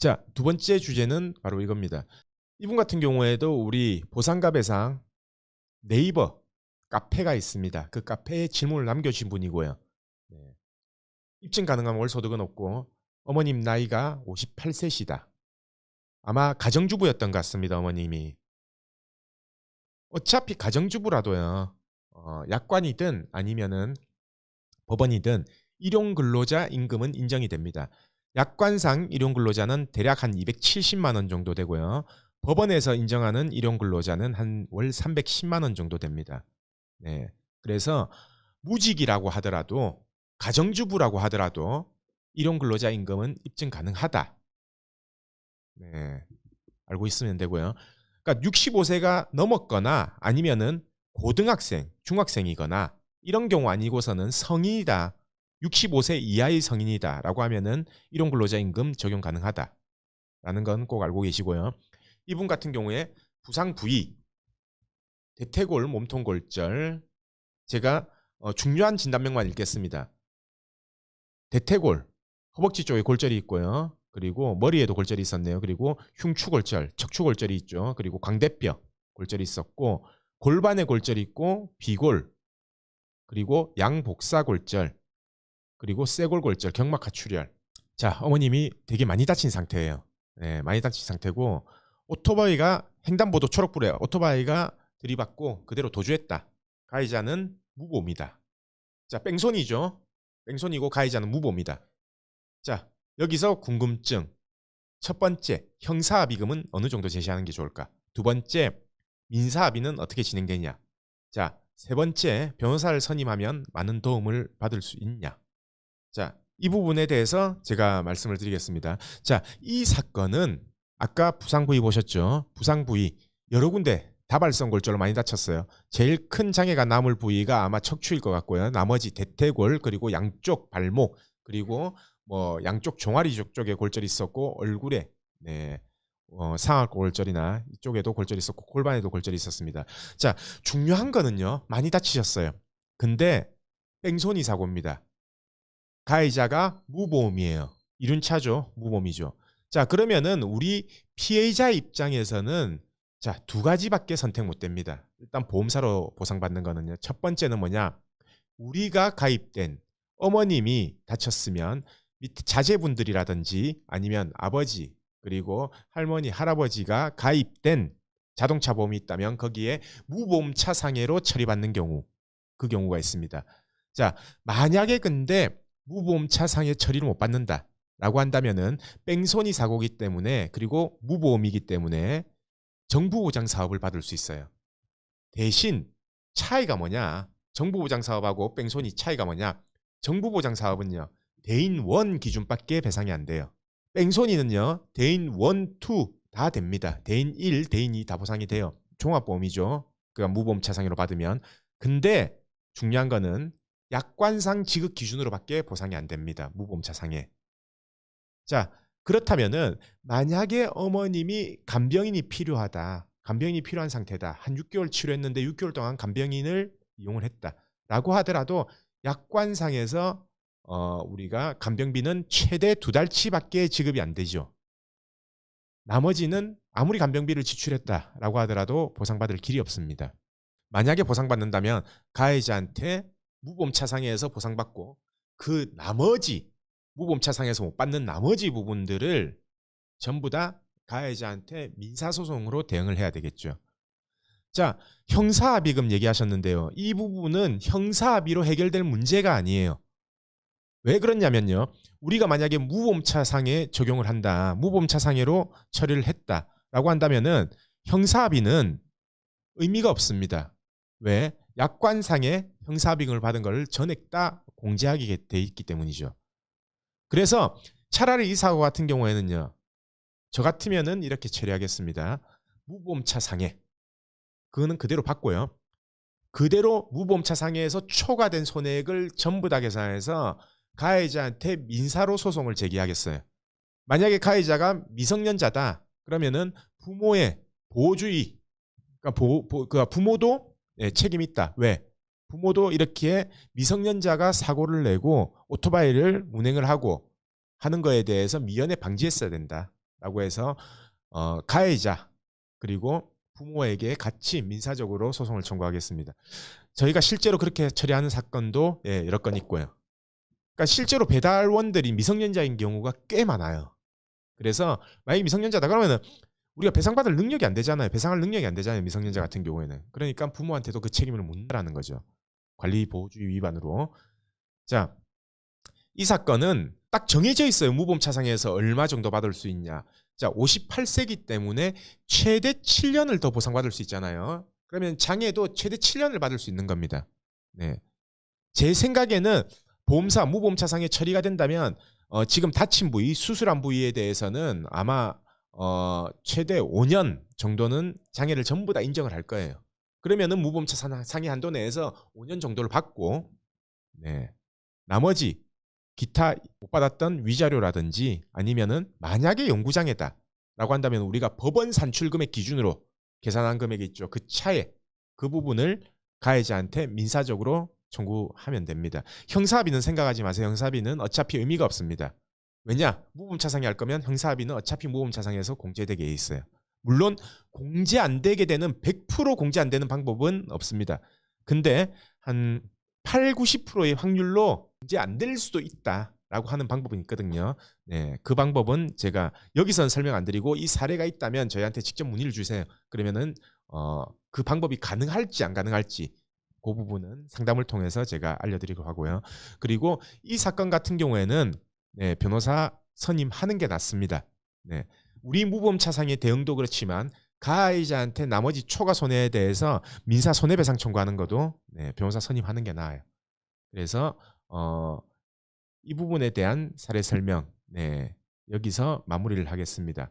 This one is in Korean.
자, 두 번째 주제는 바로 이겁니다. 이분 같은 경우에도 우리 보상가 배상 네이버 카페가 있습니다. 그 카페에 질문을 남겨주신 분이고요. 네. 입증 가능한 월소득은 없고 어머님 나이가 58세시다. 아마 가정주부였던 것 같습니다. 어머님이. 어차피 가정주부라도요. 약관이든 아니면은 법원이든 일용근로자 임금은 인정이 됩니다. 약관상 일용근로자는 대략 한 270만 원 정도 되고요. 법원에서 인정하는 일용근로자는 한 월 310만 원 정도 됩니다. 네. 그래서 무직이라고 하더라도 가정주부라고 하더라도 일용근로자 임금은 입증 가능하다. 네. 알고 있으면 되고요. 그러니까 65세가 넘었거나 아니면은 고등학생, 중학생이거나 이런 경우 아니고서는 성인이다. 65세 이하의 성인이다라고 하면은 일용근로자 임금 적용 가능하다라는 건 꼭 알고 계시고요. 이분 같은 경우에 부상 부위, 대퇴골, 몸통 골절. 제가 중요한 진단명만 읽겠습니다. 대퇴골, 허벅지 쪽에 골절이 있고요. 그리고 머리에도 골절이 있었네요. 그리고 흉추골절, 척추골절이 있죠. 그리고 광대뼈 골절이 있었고 골반에 골절이 있고 비골, 그리고 양복사골절, 그리고 쇄골골절, 경막하출혈. 자, 어머님이 되게 많이 다친 상태예요. 네, 많이 다친 상태고 오토바이가 횡단보도 초록불에 오토바이가 들이받고 그대로 도주했다. 가해자는 무보입니다. 자, 뺑소니죠. 뺑소니고 가해자는 무보입니다. 자, 여기서 궁금증. 첫 번째, 형사합의금은 어느 정도 제시하는 게 좋을까? 두 번째, 민사합의는 어떻게 진행되냐? 자, 세 번째, 변호사를 선임하면 많은 도움을 받을 수 있냐? 자, 이 부분에 대해서 제가 말씀을 드리겠습니다. 자, 이 사건은 아까 부상부위 보셨죠? 부상부위 여러 군데 다발성 골절로 많이 다쳤어요. 제일 큰 장애가 남을 부위가 아마 척추일 것 같고요. 나머지 대퇴골, 그리고 양쪽 발목, 그리고 뭐 양쪽 종아리 쪽에 골절이 있었고 얼굴에 상악골 골절이나 이쪽에도 골절이 있었고 골반에도 골절이 있었습니다. 자, 중요한 거는요. 많이 다치셨어요. 근데 뺑소니 사고입니다. 가해자가 무보험이에요. 이륜차죠. 무보험이죠. 자, 그러면은 우리 피해자 입장에서는 자, 두 가지밖에 선택 못 됩니다. 일단 보험사로 보상받는 거는요. 첫 번째는 뭐냐? 우리가 가입된 어머님이 다쳤으면 밑에 자제분들이라든지 아니면 아버지 그리고 할머니, 할아버지가 가입된 자동차 보험이 있다면 거기에 무보험차 상해로 처리받는 경우, 그 경우가 있습니다. 자, 만약에 근데 무보험차 상해 처리를 못 받는다라고 한다면은 뺑소니 사고이기 때문에 그리고 무보험이기 때문에 정부보장 사업을 받을 수 있어요. 대신 차이가 뭐냐? 정부보장 사업하고 뺑소니 차이가 뭐냐? 정부보장 사업은요. 대인 원 기준밖에 배상이 안 돼요. 뺑소니는요. 대인 원, 투 다 됩니다. 대인 1, 대인 2 다 보상이 돼요. 종합보험이죠. 그러니까 무보험차 상해로 받으면. 근데 중요한 거는 약관상 지급 기준으로밖에 보상이 안 됩니다. 무보험차 상해. 자, 그렇다면은 만약에 어머님이 간병인이 필요하다. 간병인이 필요한 상태다. 한 6개월 치료했는데 6개월 동안 간병인을 이용을 했다라고 하더라도 약관상에서 우리가 간병비는 최대 2달치밖에 지급이 안 되죠. 나머지는 아무리 간병비를 지출했다라고 하더라도 보상받을 길이 없습니다. 만약에 보상받는다면 가해자한테 무보험차상해에서 보상받고 그 나머지 무보험차상해에서 못 받는 나머지 부분들을 전부 다 가해자한테 민사소송으로 대응을 해야 되겠죠. 자, 형사합의금 얘기하셨는데요. 이 부분은 형사합의로 해결될 문제가 아니에요. 왜 그러냐면요. 우리가 만약에 무보험차상해 적용을 한다. 무보험차상해로 처리를 했다라고 한다면은 형사합의는 의미가 없습니다. 왜? 약관상에 형사합의금을 받은 걸 전액 다 공제하게 돼 있기 때문이죠. 그래서 차라리 이 사고 같은 경우에는요. 저 같으면은 이렇게 처리하겠습니다. 무보험차 상해. 그거는 그대로 받고요. 그대로 무보험차 상해에서 초과된 손해액을 전부 다 계산해서 가해자한테 민사로 소송을 제기하겠어요. 만약에 가해자가 미성년자다. 그러면은 부모의 보호주의, 그러니까 부모도 책임이 있다. 왜? 부모도 이렇게 미성년자가 사고를 내고 오토바이를 운행을 하고 하는 거에 대해서 미연에 방지했어야 된다. 라고 해서 가해자 그리고 부모에게 같이 민사적으로 소송을 청구하겠습니다. 저희가 실제로 그렇게 처리하는 사건도 여러 건 있고요. 그러니까 실제로 배달원들이 미성년자인 경우가 꽤 많아요. 그래서 만약에 미성년자다 그러면은 우리가 배상받을 능력이 안 되잖아요. 배상할 능력이 안 되잖아요. 미성년자 같은 경우에는. 그러니까 부모한테도 그 책임을 묻는다는 거죠. 관리보호주의 위반으로. 자, 이 사건은 딱 정해져 있어요. 무보험차상에서 얼마 정도 받을 수 있냐. 자, 58세기 때문에 최대 7년을 더 보상받을 수 있잖아요. 그러면 장애도 최대 7년을 받을 수 있는 겁니다. 네. 제 생각에는 보험사 무보험차상에 처리가 된다면 지금 다친 부위, 수술한 부위에 대해서는 아마 최대 5년 정도는 장애를 전부 다 인정을 할 거예요. 그러면은 무보험차상의 한도 내에서 5년 정도를 받고, 네. 나머지 기타 못 받았던 위자료라든지 아니면은 만약에 영구장애다라고 한다면 우리가 법원 산출 금액 기준으로 계산한 금액이 있죠. 그 차에 그 부분을 가해자한테 민사적으로 청구하면 됩니다. 형사합의는 생각하지 마세요. 형사합의는 어차피 의미가 없습니다. 왜냐? 무보험차상이 할 거면 형사합의는 어차피 무보험차상에서 공제되게 돼 있어요. 물론 공제 안 되게 되는 100% 공제 안 되는 방법은 없습니다. 근데 한 8, 90%의 확률로 공제 안 될 수도 있다라고 하는 방법은 있거든요. 네, 그 방법은 제가 여기서는 설명 안 드리고 이 사례가 있다면 저희한테 직접 문의를 주세요. 그러면은 그 방법이 가능할지 안 가능할지 그 부분은 상담을 통해서 제가 알려드리고 하고요. 그리고 이 사건 같은 경우에는 네, 변호사 선임하는 게 낫습니다. 네, 우리 무보험차상의 대응도 그렇지만 가해자한테 나머지 초과 손해에 대해서 민사 손해배상 청구하는 것도 네, 변호사 선임하는 게 나아요. 그래서 이 부분에 대한 사례 설명 네, 여기서 마무리를 하겠습니다.